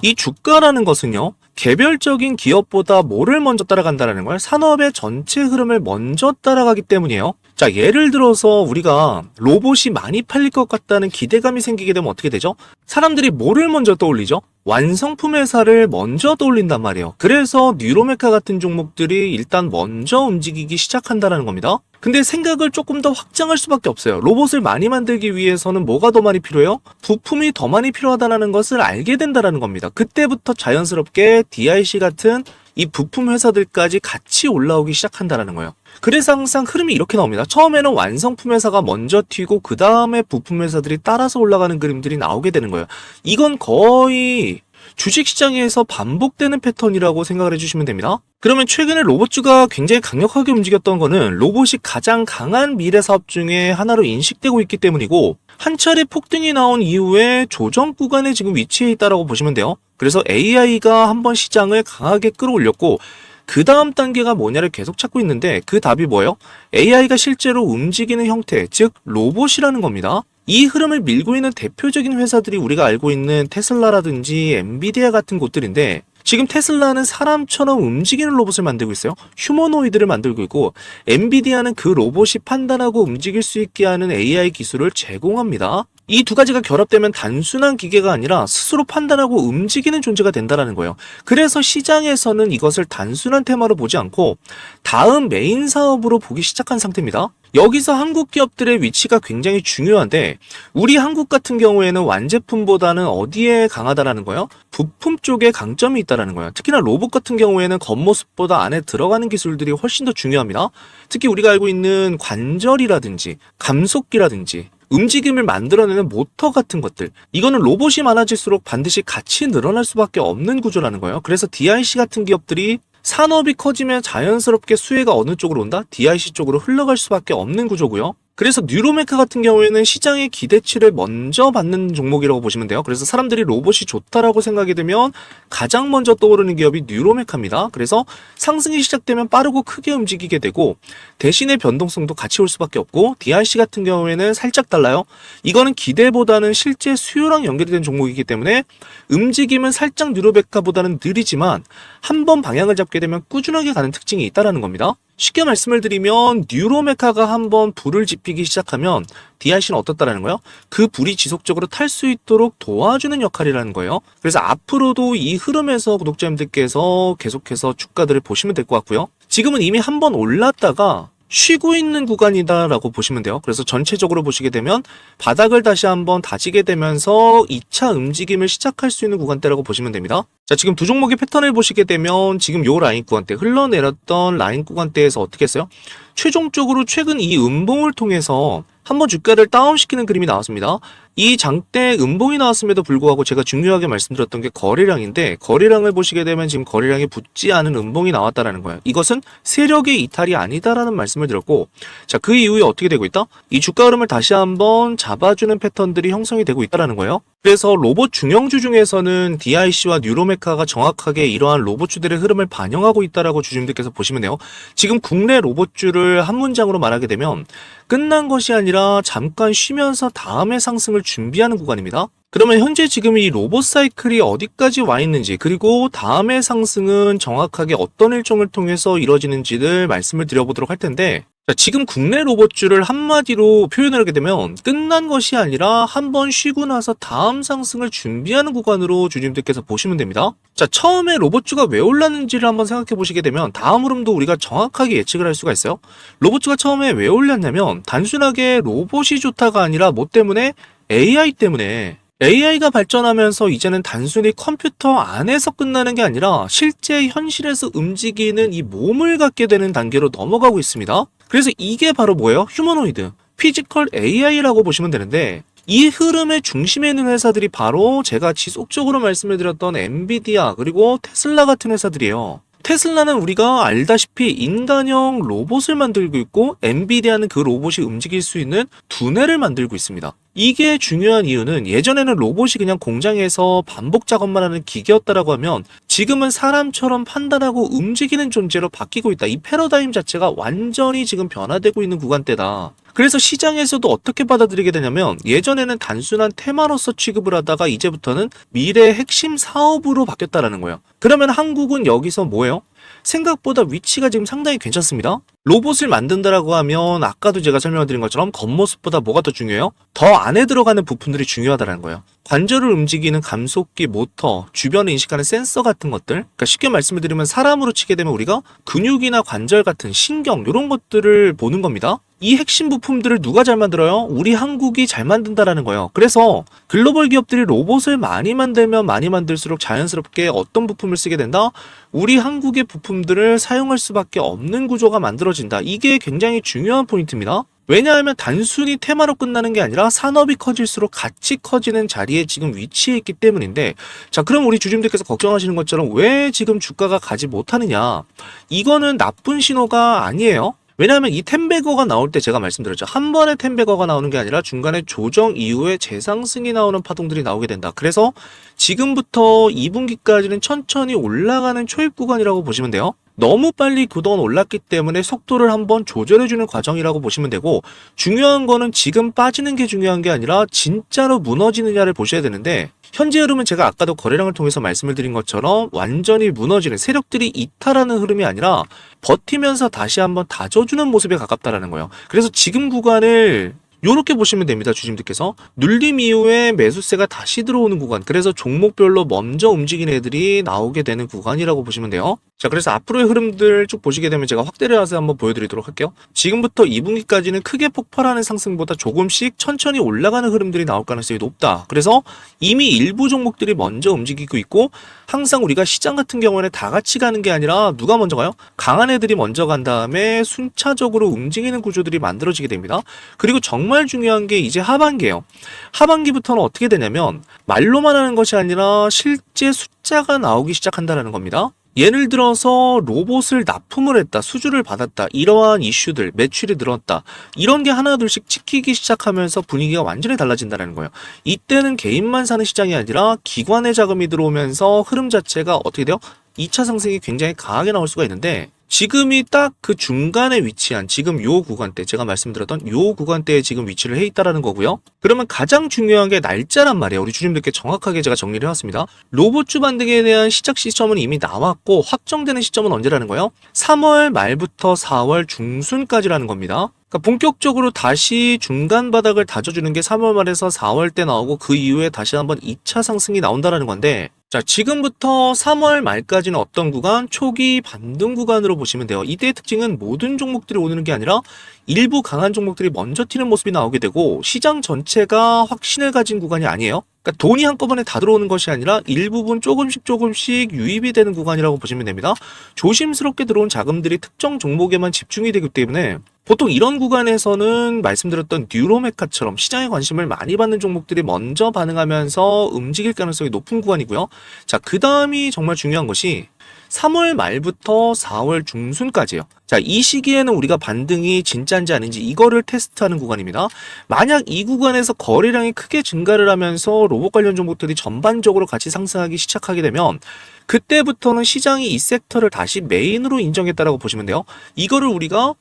Speaker 1: 이 주가라는 것은요. 개별적인 기업보다 뭐를 먼저 따라간다는 거예요? 산업의 전체 흐름을 먼저 따라가기 때문이에요. 자, 예를 들어서 우리가 로봇이 많이 팔릴 것 같다는 기대감이 생기게 되면 어떻게 되죠? 사람들이 뭐를 먼저 떠올리죠? 완성품 회사를 먼저 떠올린단 말이에요. 그래서 뉴로메카 같은 종목들이 일단 먼저 움직이기 시작한다는 겁니다. 근데 생각을 조금 더 확장할 수밖에 없어요. 로봇을 많이 만들기 위해서는 뭐가 더 많이 필요해요? 부품이 더 많이 필요하다는 것을 알게 된다는 겁니다. 그때부터 자연스럽게 DIC 같은 이 부품 회사들까지 같이 올라오기 시작한다는 거예요. 그래서 항상 흐름이 이렇게 나옵니다. 처음에는 완성품 회사가 먼저 튀고 그 다음에 부품 회사들이 따라서 올라가는 그림들이 나오게 되는 거예요. 이건 거의 주식시장에서 반복되는 패턴이라고 생각을 해주시면 됩니다. 그러면 최근에 로봇주가 굉장히 강력하게 움직였던 거는 로봇이 가장 강한 미래 사업 중에 하나로 인식되고 있기 때문이고 한 차례 폭등이 나온 이후에 조정 구간에 지금 위치해 있다고 보시면 돼요. 그래서 AI가 한번 시장을 강하게 끌어올렸고 그 다음 단계가 뭐냐를 계속 찾고 있는데 그 답이 뭐예요? AI가 실제로 움직이는 형태, 즉 로봇이라는 겁니다. 이 흐름을 밀고 있는 대표적인 회사들이 우리가 알고 있는 테슬라라든지 엔비디아 같은 곳들인데 지금 테슬라는 사람처럼 움직이는 로봇을 만들고 있어요. 휴머노이드를 만들고 있고 엔비디아는 그 로봇이 판단하고 움직일 수 있게 하는 AI 기술을 제공합니다. 이 두 가지가 결합되면 단순한 기계가 아니라 스스로 판단하고 움직이는 존재가 된다는 거예요. 그래서 시장에서는 이것을 단순한 테마로 보지 않고 다음 메인 사업으로 보기 시작한 상태입니다. 여기서 한국 기업들의 위치가 굉장히 중요한데 우리 한국 같은 경우에는 완제품보다는 어디에 강하다라는 거예요? 부품 쪽에 강점이 있다라는 거예요. 특히나 로봇 같은 경우에는 겉모습보다 안에 들어가는 기술들이 훨씬 더 중요합니다. 특히 우리가 알고 있는 관절이라든지 감속기라든지 움직임을 만들어내는 모터 같은 것들, 이거는 로봇이 많아질수록 반드시 같이 늘어날 수밖에 없는 구조라는 거예요. 그래서 DIC 같은 기업들이 산업이 커지면 자연스럽게 수혜가 어느 쪽으로 온다? DIC 쪽으로 흘러갈 수밖에 없는 구조고요. 그래서 뉴로메카 같은 경우에는 시장의 기대치를 먼저 받는 종목이라고 보시면 돼요. 그래서 사람들이 로봇이 좋다라고 생각이 되면 가장 먼저 떠오르는 기업이 뉴로메카입니다. 그래서 상승이 시작되면 빠르고 크게 움직이게 되고 대신에 변동성도 같이 올 수밖에 없고 DIC 같은 경우에는 살짝 달라요. 이거는 기대보다는 실제 수요랑 연결이 된 종목이기 때문에 움직임은 살짝 뉴로메카보다는 느리지만 한번 방향을 잡게 되면 꾸준하게 가는 특징이 있다는 겁니다. 쉽게 말씀을 드리면 뉴로메카가 한번 불을 지피기 시작하면 DIC는 어떻다라는 거예요? 그 불이 지속적으로 탈 수 있도록 도와주는 역할이라는 거예요. 그래서 앞으로도 이 흐름에서 구독자님들께서 계속해서 주가들을 보시면 될 것 같고요. 지금은 이미 한번 올랐다가 쉬고 있는 구간이다라고 보시면 돼요. 그래서 전체적으로 보시게 되면 바닥을 다시 한번 다지게 되면서 2차 움직임을 시작할 수 있는 구간대라고 보시면 됩니다. 자, 지금 두 종목의 패턴을 보시게 되면 지금 요 라인 구간대, 흘러내렸던 라인 구간대에서 어떻게 했어요? 최종적으로 최근 이 음봉을 통해서 한번 주가를 다운시키는 그림이 나왔습니다. 이 장대 음봉이 나왔음에도 불구하고 제가 중요하게 말씀드렸던 게 거래량인데, 거래량을 보시게 되면 지금 거래량이 붙지 않은 음봉이 나왔다라는 거예요. 이것은 세력의 이탈이 아니다라는 말씀을 드렸고, 자, 그 이후에 어떻게 되고 있다? 이 주가 흐름을 다시 한번 잡아주는 패턴들이 형성이 되고 있다라는 거예요. 그래서 로봇 중형주 중에서는 DIC와 뉴로메카가 정확하게 이러한 로봇주들의 흐름을 반영하고 있다라고 주주님들께서 보시면 돼요. 지금 국내 로봇주를 한 문장으로 말하게 되면 끝난 것이 아니라 잠깐 쉬면서 다음의 상승을 준비하는 구간입니다. 그러면 현재 지금 이 로봇 사이클이 어디까지 와 있는지, 그리고 다음의 상승은 정확하게 어떤 일정을 통해서 이루어지는지를 말씀을 드려보도록 할 텐데, 자, 지금 국내 로봇주를 한마디로 표현을 하게 되면 끝난 것이 아니라 한번 쉬고 나서 다음 상승을 준비하는 구간으로 주주님들께서 보시면 됩니다. 자, 처음에 로봇주가 왜 올랐는지를 한번 생각해 보시게 되면 다음 흐름도 우리가 정확하게 예측을 할 수가 있어요. 로봇주가 처음에 왜 올랐냐면 단순하게 로봇이 좋다가 아니라 뭐 때문에? AI 때문에. AI가 발전하면서 이제는 단순히 컴퓨터 안에서 끝나는 게 아니라 실제 현실에서 움직이는 이 몸을 갖게 되는 단계로 넘어가고 있습니다. 그래서 이게 바로 뭐예요? 휴머노이드, 피지컬 AI라고 보시면 되는데, 이 흐름의 중심에 있는 회사들이 바로 제가 지속적으로 말씀을 드렸던 엔비디아 그리고 테슬라 같은 회사들이에요. 테슬라는 우리가 알다시피 인간형 로봇을 만들고 있고, 엔비디아는 그 로봇이 움직일 수 있는 두뇌를 만들고 있습니다. 이게 중요한 이유는 예전에는 로봇이 그냥 공장에서 반복 작업만 하는 기계였다라고 하면 지금은 사람처럼 판단하고 움직이는 존재로 바뀌고 있다. 이 패러다임 자체가 완전히 지금 변화되고 있는 구간대다. 그래서 시장에서도 어떻게 받아들이게 되냐면 예전에는 단순한 테마로서 취급을 하다가 이제부터는 미래의 핵심 사업으로 바뀌었다라는 거예요. 그러면 한국은 여기서 뭐예요? 생각보다 위치가 지금 상당히 괜찮습니다. 로봇을 만든다라고 하면 아까도 제가 설명드린 것처럼 겉모습보다 뭐가 더 중요해요? 더 안에 들어가는 부품들이 중요하다는 거예요. 관절을 움직이는 감속기, 모터, 주변을 인식하는 센서 같은 것들, 그러니까 쉽게 말씀을 드리면 사람으로 치게 되면 우리가 근육이나 관절 같은 신경 이런 것들을 보는 겁니다. 이 핵심 부품들을 누가 잘 만들어요? 우리 한국이 잘 만든다라는 거예요. 그래서 글로벌 기업들이 로봇을 많이 만들면 많이 만들수록 자연스럽게 어떤 부품을 쓰게 된다? 우리 한국의 부품들을 사용할 수밖에 없는 구조가 만들어진다. 이게 굉장히 중요한 포인트입니다. 왜냐하면 단순히 테마로 끝나는 게 아니라 산업이 커질수록 같이 커지는 자리에 지금 위치해 있기 때문인데, 자, 그럼 우리 주주님들께서 걱정하시는 것처럼 왜 지금 주가가 가지 못하느냐? 이거는 나쁜 신호가 아니에요. 왜냐하면 이 텐베거가 나올 때 제가 말씀드렸죠. 한 번에 텐베거가 나오는 게 아니라 중간에 조정 이후에 재상승이 나오는 파동들이 나오게 된다. 그래서 지금부터 2분기까지는 천천히 올라가는 초입 구간이라고 보시면 돼요. 너무 빨리 그동안 올랐기 때문에 속도를 한번 조절해주는 과정이라고 보시면 되고, 중요한 거는 지금 빠지는 게 중요한 게 아니라 진짜로 무너지느냐를 보셔야 되는데, 현재 흐름은 제가 아까도 거래량을 통해서 말씀을 드린 것처럼 완전히 무너지는 세력들이 이탈하는 흐름이 아니라 버티면서 다시 한번 다져주는 모습에 가깝다라는 거예요. 그래서 지금 구간을 요렇게 보시면 됩니다. 주주님들께서 눌림 이후에 매수세가 다시 들어오는 구간, 그래서 종목별로 먼저 움직이는 애들이 나오게 되는 구간이라고 보시면 돼요. 자, 그래서 앞으로의 흐름들 쭉 보시게 되면 제가 확대를 해서 한번 보여드리도록 할게요. 지금부터 2분기까지는 크게 폭발하는 상승보다 조금씩 천천히 올라가는 흐름들이 나올 가능성이 높다. 그래서 이미 일부 종목들이 먼저 움직이고 있고, 항상 우리가 시장 같은 경우에는 다 같이 가는 게 아니라 누가 먼저 가요? 강한 애들이 먼저 간 다음에 순차적으로 움직이는 구조들이 만들어지게 됩니다. 그리고 정말 중요한 게 이제 하반기예요. 하반기부터는 어떻게 되냐면 말로만 하는 것이 아니라 실제 숫자가 나오기 시작한다는 겁니다. 예를 들어서 로봇을 납품을 했다, 수주를 받았다, 이러한 이슈들, 매출이 늘었다, 이런 게 하나둘씩 찍히기 시작하면서 분위기가 완전히 달라진다는 거예요. 이때는 개인만 사는 시장이 아니라 기관의 자금이 들어오면서 흐름 자체가 어떻게 돼요? 2차 상승이 굉장히 강하게 나올 수가 있는데, 지금이 딱 그 중간에 위치한 지금 요 구간대, 제가 말씀드렸던 요 구간대에 지금 위치를 해 있다라는 거고요. 그러면 가장 중요한 게 날짜란 말이에요. 우리 주님들께 정확하게 제가 정리를 해왔습니다. 로봇주 반등에 대한 시작 시점은 이미 나왔고, 확정되는 시점은 언제라는 거예요? 3월 말부터 4월 중순까지라는 겁니다. 그러니까 본격적으로 다시 중간 바닥을 다져주는 게 3월 말에서 4월 때 나오고, 그 이후에 다시 한번 2차 상승이 나온다라는 건데, 자, 자, 지금부터 3월 말까지는 어떤 구간? 초기 반등 구간으로 보시면 돼요. 이때의 특징은 모든 종목들이 오르는 게 아니라 일부 강한 종목들이 먼저 튀는 모습이 나오게 되고 시장 전체가 확신을 가진 구간이 아니에요. 그러니까 돈이 한꺼번에 다 들어오는 것이 아니라 일부분 조금씩 유입이 되는 구간이라고 보시면 됩니다. 조심스럽게 들어온 자금들이 특정 종목에만 집중이 되기 때문에 보통 이런 구간에서는 말씀드렸던 뉴로메카처럼 시장의 관심을 많이 받는 종목들이 먼저 반응하면서 움직일 가능성이 높은 구간이고요. 자, 그 다음이 정말 중요한 것이 3월 말부터 4월 중순까지예요. 자, 이 시기에는 우리가 반등이 진짜인지 아닌지 이거를 테스트하는 구간입니다. 만약 이 구간에서 거래량이 크게 증가를 하면서 로봇 관련 종목들이 전반적으로 같이 상승하기 시작하게 되면 그때부터는 시장이 이 섹터를 다시 메인으로 인정했다라고 보시면 돼요. 이거를 우리가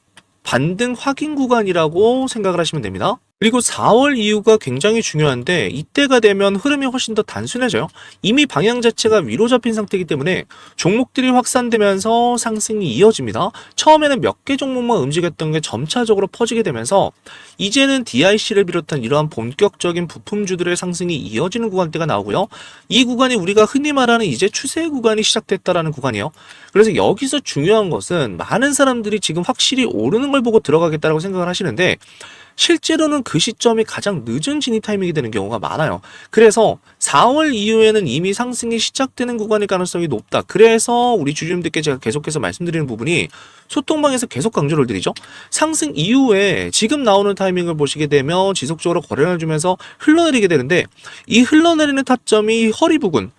Speaker 1: 반등 확인 구간이라고 생각을 하시면 됩니다. 그리고 4월 이후가 굉장히 중요한데 이때가 되면 흐름이 훨씬 더 단순해져요. 이미 방향 자체가 위로 잡힌 상태이기 때문에 종목들이 확산되면서 상승이 이어집니다. 처음에는 몇 개 종목만 움직였던 게 점차적으로 퍼지게 되면서 이제는 DIC를 비롯한 이러한 본격적인 부품주들의 상승이 이어지는 구간대가 나오고요. 이 구간이 우리가 흔히 말하는 이제 추세 구간이 시작됐다라는 구간이에요. 그래서 여기서 중요한 것은 많은 사람들이 지금 확실히 오르는 걸 보고 들어가겠다라고 생각을 하시는데 실제로는 그 시점이 가장 늦은 진입 타이밍이 되는 경우가 많아요. 그래서 4월 이후에는 이미 상승이 시작되는 구간일 가능성이 높다. 그래서 우리 주주님들께 제가 계속해서 말씀드리는 부분이 소통방에서 계속 강조를 드리죠. 상승 이후에 지금 나오는 타이밍을 보시게 되면 지속적으로 거래를 주면서 흘러내리게 되는데 이 흘러내리는 타점이 허리 부근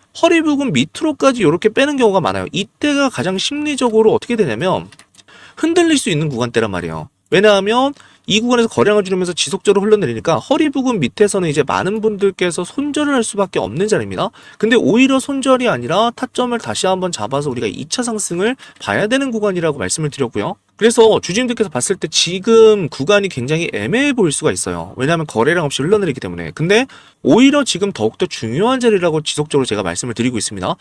Speaker 1: 밑으로까지 이렇게 빼는 경우가 많아요. 이때가 가장 심리적으로 어떻게 되냐면 흔들릴 수 있는 구간대란 말이에요. 왜냐하면 이 구간에서 거래량을 줄이면서 지속적으로 흘러내리니까 허리 부분 밑에서는 이제 많은 분들께서 손절을 할 수밖에 없는 자리입니다. 근데 오히려 손절이 아니라 타점을 다시 한번 잡아서 우리가 2차 상승을 봐야 되는 구간이라고 말씀을 드렸고요. 그래서 주주님들께서 봤을 때 지금 구간이 굉장히 애매해 보일 수가 있어요. 왜냐하면 거래량 없이 흘러내리기 때문에. 근데 오히려 지금 더욱더 중요한 자리라고 지속적으로 제가 말씀을 드리고 있습니다.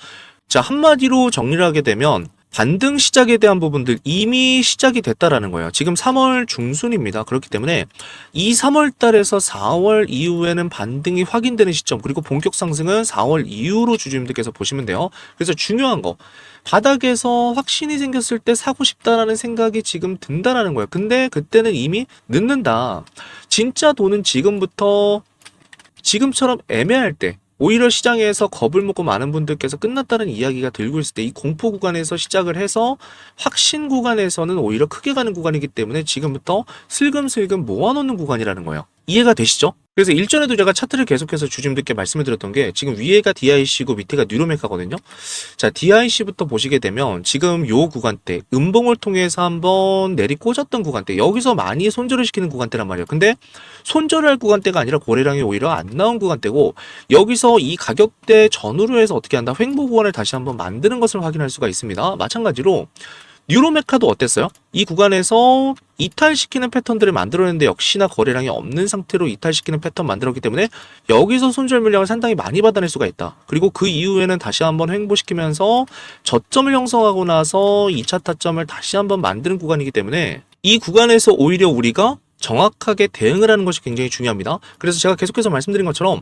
Speaker 1: 자, 한마디로 정리를 하게 되면 반등 시작에 대한 부분들 이미 시작이 됐다라는 거예요. 지금 3월 중순입니다. 그렇기 때문에 이 3월 달에서 4월 이후에는 반등이 확인되는 시점 그리고 본격 상승은 4월 이후로 주주님들께서 보시면 돼요. 그래서 중요한 거 바닥에서 확신이 생겼을 때 사고 싶다라는 생각이 지금 든다라는 거예요. 근데 그때는 이미 늦는다. 진짜 돈은 지금처럼 애매할 때 오히려 시장에서 겁을 먹고 많은 분들께서 끝났다는 이야기가 들고 있을 때 이 공포 구간에서 시작을 해서 확신 구간에서는 오히려 크게 가는 구간이기 때문에 지금부터 슬금슬금 모아놓는 구간이라는 거예요. 이해가 되시죠? 그래서 일전에도 제가 차트를 계속해서 주주님들께 말씀을 드렸던 게 지금 위에가 DIC고 밑에가 뉴로메카거든요. 자, DIC부터 보시게 되면 지금 요 구간대 음봉을 통해서 한번 내리 꽂았던 구간대 여기서 많이 손절을 시키는 구간대란 말이에요. 근데 손절할 구간대가 아니라 거래량이 오히려 안 나온 구간대고 여기서 이 가격대 전후로 해서 어떻게 한다? 횡보 구간을 다시 한번 만드는 것을 확인할 수가 있습니다. 마찬가지로 뉴로메카도 어땠어요? 이 구간에서 이탈시키는 패턴들을 만들어냈는데 역시나 거래량이 없는 상태로 이탈시키는 패턴 만들었기 때문에 여기서 손절 물량을 상당히 많이 받아낼 수가 있다. 그리고 그 이후에는 다시 한번 횡보시키면서 저점을 형성하고 나서 2차 타점을 다시 한번 만드는 구간이기 때문에 이 구간에서 오히려 우리가 정확하게 대응을 하는 것이 굉장히 중요합니다. 그래서 제가 계속해서 말씀드린 것처럼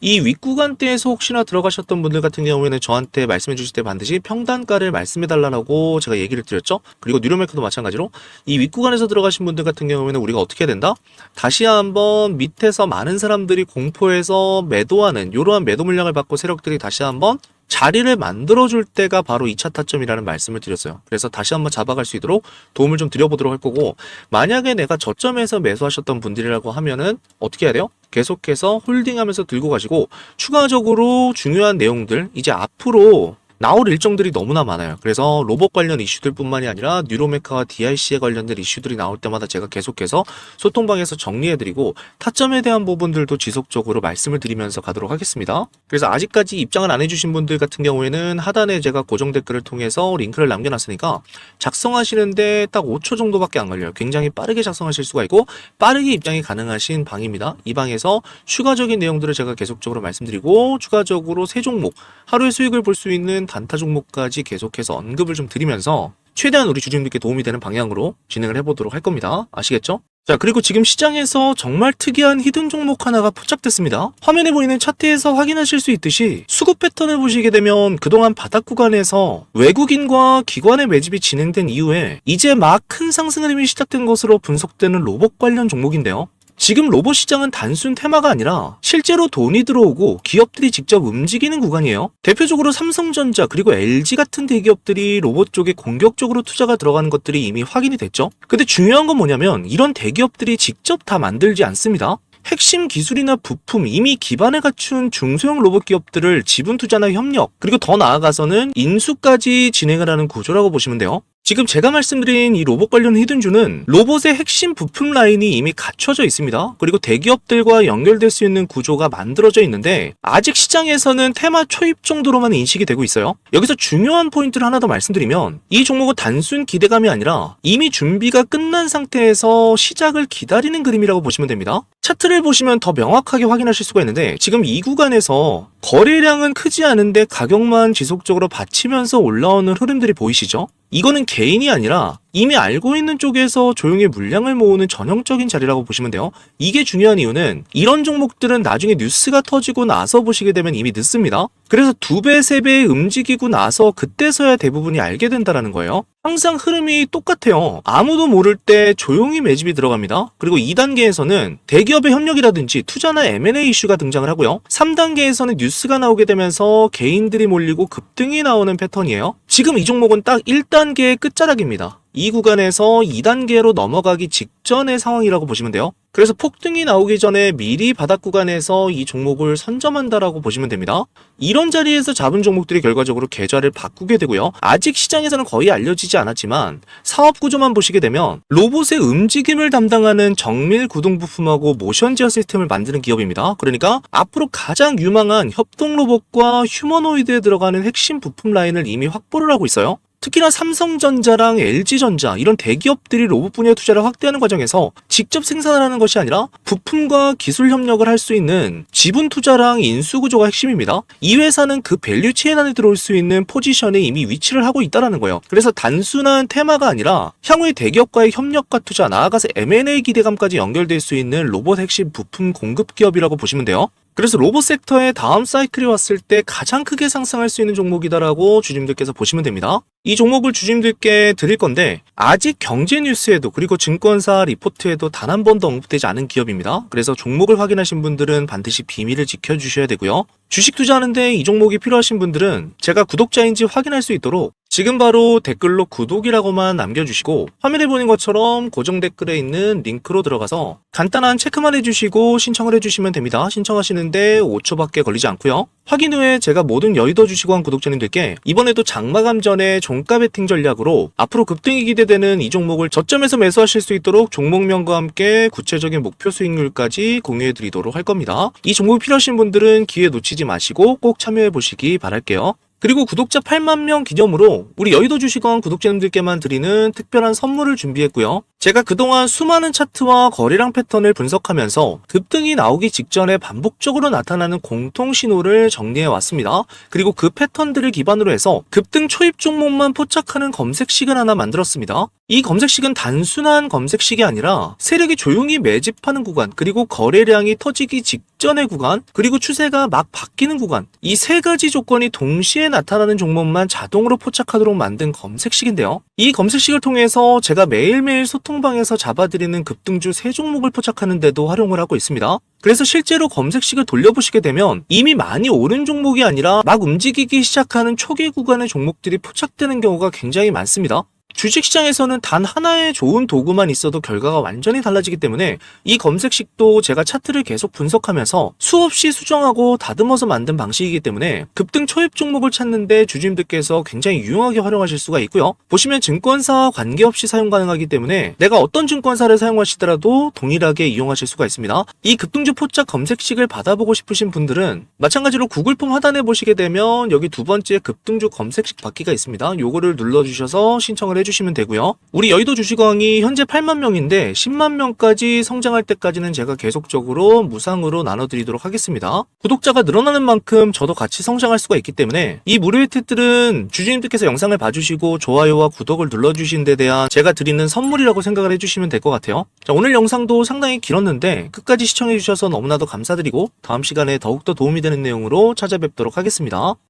Speaker 1: 이 윗구간대에서 혹시나 들어가셨던 분들 같은 경우에는 저한테 말씀해 주실 때 반드시 평단가를 말씀해 달라고 제가 얘기를 드렸죠. 그리고 뉴로메카도 마찬가지로 이 윗구간에서 들어가신 분들 같은 경우에는 우리가 어떻게 해야 된다? 다시 한번 밑에서 많은 사람들이 공포해서 매도하는 이러한 매도 물량을 받고 세력들이 다시 한번 자리를 만들어줄 때가 바로 2차 타점이라는 말씀을 드렸어요. 그래서 다시 한번 잡아갈 수 있도록 도움을 좀 드려보도록 할 거고 만약에 내가 저점에서 매수하셨던 분들이라고 하면은 어떻게 해야 돼요? 계속해서 홀딩하면서 들고 가시고 추가적으로 중요한 내용들 이제 앞으로 나올 일정들이 너무나 많아요. 그래서 로봇 관련 이슈들 뿐만이 아니라 뉴로메카와 DIC에 관련된 이슈들이 나올 때마다 제가 계속해서 소통방에서 정리해드리고 타점에 대한 부분들도 지속적으로 말씀을 드리면서 가도록 하겠습니다. 그래서 아직까지 입장을 안 해주신 분들 같은 경우에는 하단에 제가 고정 댓글을 통해서 링크를 남겨놨으니까 작성하시는데 딱 5초 정도밖에 안 걸려요. 굉장히 빠르게 작성하실 수가 있고 빠르게 입장이 가능하신 방입니다. 이 방에서 추가적인 내용들을 제가 계속적으로 말씀드리고 추가적으로 세 종목 하루의 수익을 볼 수 있는 단타 종목까지 계속해서 언급을 좀 드리면서 최대한 우리 주주님들께 도움이 되는 방향으로 진행을 해보도록 할 겁니다. 아시겠죠? 자, 그리고 지금 시장에서 정말 특이한 히든 종목 하나가 포착됐습니다. 화면에 보이는 차트에서 확인하실 수 있듯이 수급 패턴을 보시게 되면 그동안 바닥 구간에서 외국인과 기관의 매집이 진행된 이후에 이제 막 큰 상승 흐름이 시작된 것으로 분석되는 로봇 관련 종목인데요. 지금 로봇 시장은 단순 테마가 아니라 실제로 돈이 들어오고 기업들이 직접 움직이는 구간이에요. 대표적으로 삼성전자 그리고 LG 같은 대기업들이 로봇 쪽에 공격적으로 투자가 들어가는 것들이 이미 확인이 됐죠. 근데 중요한 건 뭐냐면 이런 대기업들이 직접 다 만들지 않습니다. 핵심 기술이나 부품, 이미 기반을 갖춘 중소형 로봇 기업들을 지분 투자나 협력, 그리고 더 나아가서는 인수까지 진행을 하는 구조라고 보시면 돼요. 지금 제가 말씀드린 이 로봇 관련 히든주는 로봇의 핵심 부품 라인이 이미 갖춰져 있습니다. 그리고 대기업들과 연결될 수 있는 구조가 만들어져 있는데 아직 시장에서는 테마 초입 정도로만 인식이 되고 있어요. 여기서 중요한 포인트를 하나 더 말씀드리면 이 종목은 단순 기대감이 아니라 이미 준비가 끝난 상태에서 시작을 기다리는 그림이라고 보시면 됩니다. 차트를 보시면 더 명확하게 확인하실 수가 있는데 지금 이 구간에서 거래량은 크지 않은데 가격만 지속적으로 받치면서 올라오는 흐름들이 보이시죠? 이거는 개인이 아니라 이미 알고 있는 쪽에서 조용히 물량을 모으는 전형적인 자리라고 보시면 돼요. 이게 중요한 이유는 이런 종목들은 나중에 뉴스가 터지고 나서 보시게 되면 이미 늦습니다. 그래서 2배, 3배 움직이고 나서 그때서야 대부분이 알게 된다는 거예요. 항상 흐름이 똑같아요. 아무도 모를 때 조용히 매집이 들어갑니다. 그리고 2단계에서는 대기업의 협력이라든지 투자나 M&A 이슈가 등장을 하고요. 3단계에서는 뉴스가 나오게 되면서 개인들이 몰리고 급등이 나오는 패턴이에요. 지금 이 종목은 딱 1단계의 끝자락입니다. 이 구간에서 2단계로 넘어가기 직전의 상황이라고 보시면 돼요. 그래서 폭등이 나오기 전에 미리 바닥 구간에서 이 종목을 선점한다라고 보시면 됩니다. 이런 자리에서 잡은 종목들이 결과적으로 계좌를 바꾸게 되고요. 아직 시장에서는 거의 알려지지 않았지만 사업 구조만 보시게 되면 로봇의 움직임을 담당하는 정밀 구동 부품하고 모션 제어 시스템을 만드는 기업입니다. 그러니까 앞으로 가장 유망한 협동 로봇과 휴머노이드에 들어가는 핵심 부품 라인을 이미 확보를 하고 있어요. 특히나 삼성전자랑 LG전자 이런 대기업들이 로봇 분야 투자를 확대하는 과정에서 직접 생산을 하는 것이 아니라 부품과 기술 협력을 할 수 있는 지분 투자랑 인수 구조가 핵심입니다. 이 회사는 그 밸류 체인 안에 들어올 수 있는 포지션에 이미 위치를 하고 있다는 거예요. 그래서 단순한 테마가 아니라 향후에 대기업과의 협력과 투자, 나아가서 M&A 기대감까지 연결될 수 있는 로봇 핵심 부품 공급 기업이라고 보시면 돼요. 그래서 로봇 섹터의 다음 사이클이 왔을 때 가장 크게 상승할 수 있는 종목이다라고 주주님들께서 보시면 됩니다. 이 종목을 주주님들께 드릴 건데 아직 경제 뉴스에도 그리고 증권사 리포트에도 단 한 번도 언급되지 않은 기업입니다. 그래서 종목을 확인하신 분들은 반드시 비밀을 지켜주셔야 되고요. 주식 투자하는데 이 종목이 필요하신 분들은 제가 구독자인지 확인할 수 있도록 지금 바로 댓글로 구독이라고만 남겨주시고 화면에 보는 것처럼 고정 댓글에 있는 링크로 들어가서 간단한 체크만 해주시고 신청을 해주시면 됩니다. 신청하시는데 5초밖에 걸리지 않고요. 확인 후에 제가 모든 여의도 주식원 구독자님들께 이번에도 장마감 전에 종가 베팅 전략으로 앞으로 급등이 기대되는 이 종목을 저점에서 매수하실 수 있도록 종목명과 함께 구체적인 목표 수익률까지 공유해 드리도록 할 겁니다. 이 종목이 필요하신 분들은 기회 놓치지 마시고 꼭 참여해 보시기 바랄게요. 그리고 구독자 8만 명 기념으로 우리 여의도 주식원 구독자님들께만 드리는 특별한 선물을 준비했고요. 제가 그동안 수많은 차트와 거래량 패턴을 분석하면서 급등이 나오기 직전에 반복적으로 나타나는 공통 신호를 정리해 왔습니다. 그리고 그 패턴들을 기반으로 해서 급등 초입 종목만 포착하는 검색식을 하나 만들었습니다. 이 검색식은 단순한 검색식이 아니라 세력이 조용히 매집하는 구간, 그리고 거래량이 터지기 직전의 구간, 그리고 추세가 막 바뀌는 구간, 이 세 가지 조건이 동시에 나타나는 종목만 자동으로 포착하도록 만든 검색식인데요. 이 검색식을 통해서 제가 매일매일 소통방에서 잡아드리는 급등주 3종목을 포착하는 데도 활용을 하고 있습니다. 그래서 실제로 검색식을 돌려보시게 되면 이미 많이 오른 종목이 아니라 막 움직이기 시작하는 초기 구간의 종목들이 포착되는 경우가 굉장히 많습니다. 주식시장에서는 단 하나의 좋은 도구만 있어도 결과가 완전히 달라지기 때문에 이 검색식도 제가 차트를 계속 분석하면서 수없이 수정하고 다듬어서 만든 방식이기 때문에 급등 초입 종목을 찾는데 주주님들께서 굉장히 유용하게 활용하실 수가 있고요. 보시면 증권사와 관계없이 사용 가능하기 때문에 내가 어떤 증권사를 사용하시더라도 동일하게 이용하실 수가 있습니다. 이 급등주 포착 검색식을 받아보고 싶으신 분들은 마찬가지로 구글 폼 하단에 보시게 되면 여기 두 번째 급등주 검색식 받기가 있습니다. 요거를 눌러주셔서 신청을 해주시면 되고요. 우리 여의도 주식왕이 현재 8만 명인데 10만 명까지 성장할 때까지는 제가 계속적으로 무상으로 나눠드리도록 하겠습니다. 구독자가 늘어나는 만큼 저도 같이 성장할 수가 있기 때문에 이 무료 혜택들은 주주님들께서 영상을 봐주시고 좋아요와 구독을 눌러주신 데 대한 제가 드리는 선물이라고 생각을 해주시면 될 것 같아요. 자, 오늘 영상도 상당히 길었는데 끝까지 시청해주셔서 너무나도 감사드리고 다음 시간에 더욱더 도움이 되는 내용으로 찾아뵙도록 하겠습니다.